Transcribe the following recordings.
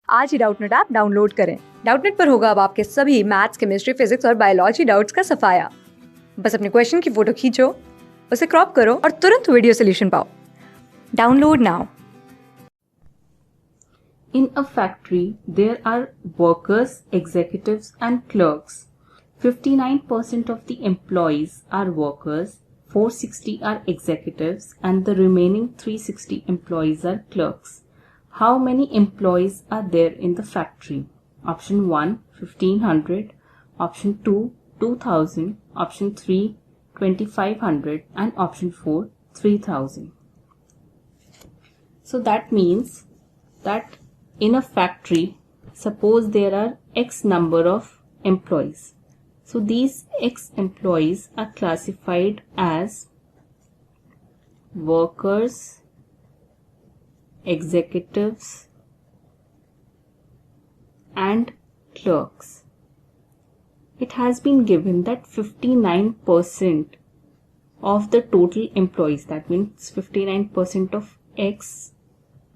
आज ही Doubtnut app download करें। Doubtnut पर होगा अब आपके सभी मैथ्स, केमिस्ट्री, फिजिक्स और बायोलॉजी डाउट्स का सफाया। बस अपने क्वेश्चन की फोटो खींचो, उसे क्रॉप करो और तुरंत वीडियो सोल्यूशन पाओ। Download now. In a factory, there are workers, executives, and clerks. 59% of the employees are workers, 460 are executives, and the remaining 360 employees are clerks. How many employees are there in the factory? Option 1, 1500. Option 2, 2000. Option 3, 2500. And option 4, 3000. So that means that in a factory, suppose there are X number of employees. So these X employees are classified as workers, executives, and clerks. It has been given that 59% of the total employees, that means 59% of X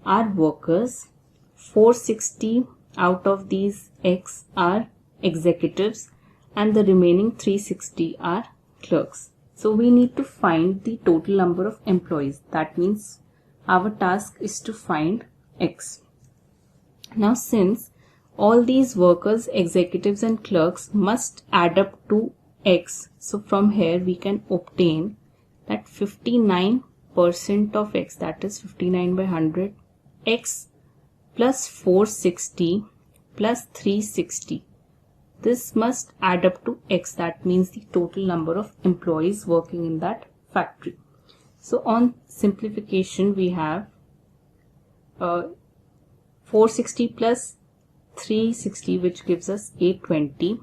are workers, 460 out of these X are executives, and the remaining 360 are clerks. So we need to find the total number of employees. That means our task is to find X. Now since all these workers, executives and clerks must add up to X, so from here we can obtain that 59% of X, that is 59 by 100, X plus 460 plus 360. This must add up to X, that means the total number of employees working in that factory. So on simplification we have 460 plus 360, which gives us 820,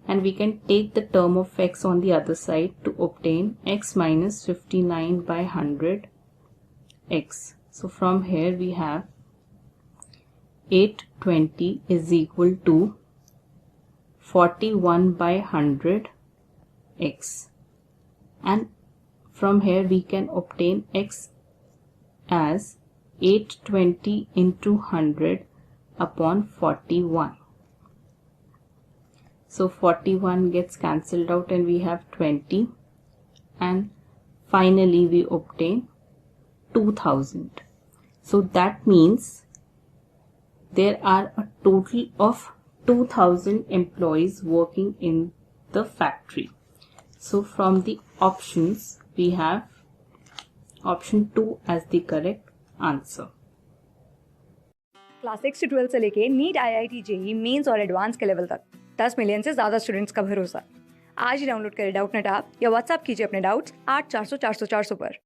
and we can take the term of X on the other side to obtain X minus 59 by 100 X. So from here we have 820 is equal to 41 by 100 X, and from here we can obtain X as 820 into 100 upon 41. So 41 gets cancelled out and we have 20, and finally we obtain 2000. So that means there are a total of 2000 employees working in the factory. So from the options we have option 2 as the correct answer. Class 6 से 12 से लेके NEET, IIT, JEE mains और advance के level तक 10 million से ज्यादा students का भरोसा। आज ही डाउनलोड करें डाउटनेट ऐप या व्हाट्सएप कीजिए अपने डाउट्स 8400 400 400 पर।